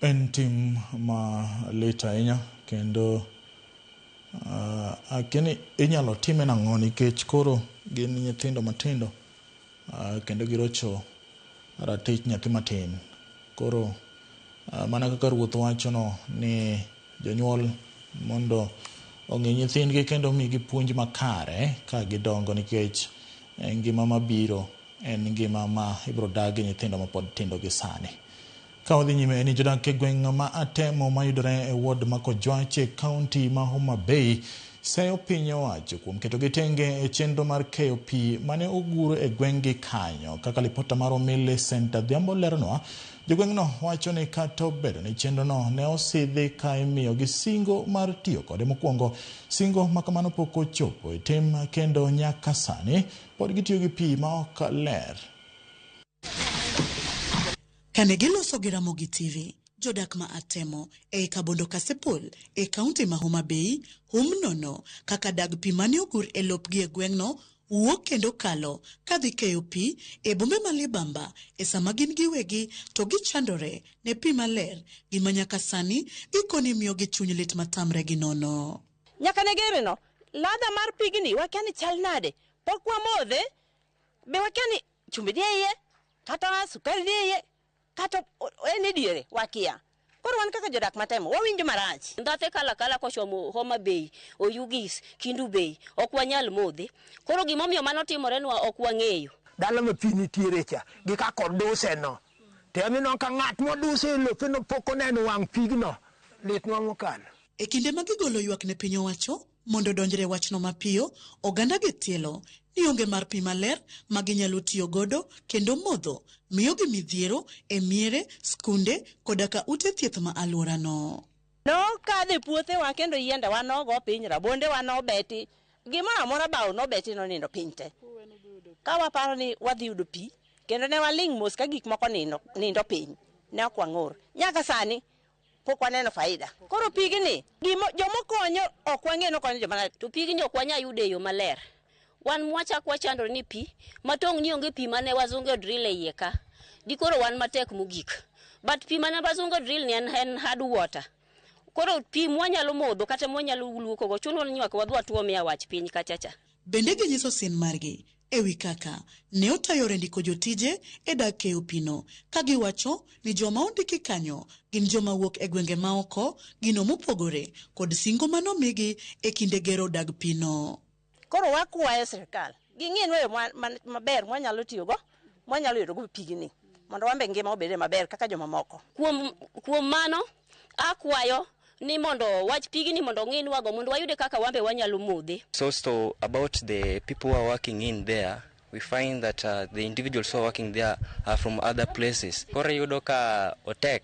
En tim ma lit ahinya kendo akini inyalo time nang'o nikech koro gin nyithindo matindo kendo girocho ratich nyathi matin. Koro mana kaka ruoth wachono ni jonyuol mondo ong'e nyithindgi kendo migi puonj makare ka gidongo, nikech ngima mabiro en ngima ma ibiro dagi nyithindo mapod tindo gi sani. Ka wadhi nyime ni jodak e gweng' ma Atemo mayudore e ward ma Kojwach e kaunti ma Homa Bay seyo piny owacho kuom keto gi tenge e chenro mar keyo pi mane ogur e gweng'gi kanyo. Kaka lipota mar Millicent Adhiambo leronwa, jogweng'no wacho ni kata obedo ni chenrono ne osidhi ka imiyo gi singo mar tiyo kode mokwongo, singo makamano pok ochopo e tim kendo nyaka sani pod gitiyo gi pi ma ok ler. Kane giloso gi Ramogi TV, jodak ma Atemo e Kabondo Kasipul e kaunti ma Homa Bay nono kaka dag pi mane ogur e lopgi e gweng'no wuok kendo kalo kadhi keyo pi e bombe ma Libamba e sama gin giwegi to gichandore ne pi maler, gima nyaka sani ikoni miyo gi chuny lit matamre gi nono. Nyaka ne gereno ladha mar pigni wakiani chal nade, pok wamodhe be wakiani chumbi diye kata sukari diye kata ene diere wakia. Koro wan kaka jodak matemo wawinjo marach. Ndathe kala kochomo Homa Bay, Oyugis, Kindu Bay, ok wanyal modhe. Koro gimomiyo mano timorenwa ok wang'eyo. Dala ma pi nitiere cha gi ka kod duse no. Temino ka ng'at moduse lope no pok oneno wang' pigno. Litnwa mokalo. E kinde ma gigolo ywak ne piny owacho mondo donjre wachno mapiyo, oganda gitielo ni onge mar pi maler ma ginyalo tiyo godo kendo modho, miyo gi midhiero e miere, skunde koda ka ute thieth ma alworano. No kadhe puothe wa kendo yiende wa nogo piny, rabonde wa nobeti, gimoro amora bao nobeti no nindo piny te. Ka waparo ni wadhi yudo pi kendo ne waling' mos ka gik moko nindo piny, ne ok wang'ur. Nyaka sani pok waneno faida. Koro pigni jomokonyo ok wang'eno konyo joma to pigni ok wanya yude yo maler. Wan mwachak wachandore ni pi matong' ni onge pi mane wazunge drill e iye ka. Dikoro wan matek mogik. But pi mane wazunge drill ni en hard water. Koro pi mwanyalo modho kata mwanyalo luoko go chuno ni nyaka wadwa tuo miya wach piny kachacha. Bende ginyiso sin margi ewi kaka ne otayore ndiko jotije e dag keyo pino, ka giwacho ni joma ondiki kanyo gin joma wuok e gwenge ma oko, gino mopogore kod singo manomigi e kinde gero dag pino. Koro wakwayo sirkal ging'inwa yo maber mwanyalo tiyogo, mwanyalo yudogo pigni mondo wambe ngima obede maber kaka joma moko. Kuom mano akwayo ni mondo wach pigni mondo ng'inwa go mondo wayude kaka wambe wanyalo modhe. So about the people who are working in there, we find that the individuals who are working there are from other places. Kore yudo ka otek.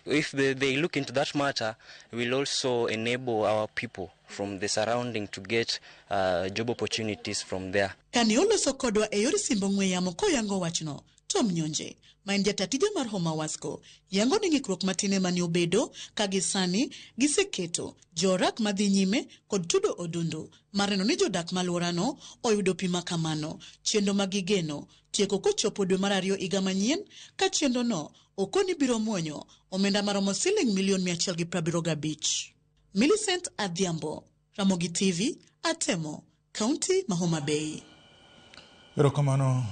If they look into that matter, we'll also enable our people from the surrounding to get job opportunities from there. Kane oloso kodwa e yor simbo ng'we yamo koyango wachno, Tom Nyonje, ma en jatatije mar Homa Wasco, yango ni ng'ikruok matine mane obedo ka gisani giseketo jorak madhi nyime kod tudo odundu mar neno ni jodak malworano oyudo pi makamano. Chenro magigeno tieko kochopo dwe mar 2 higa manyien, ka chenrono okoni biro muonyo omenda maromo Sh175. Millicent Adhiambo, Ramogi TV, Atemo, Kaunti ma Homa Bay. Erokamano.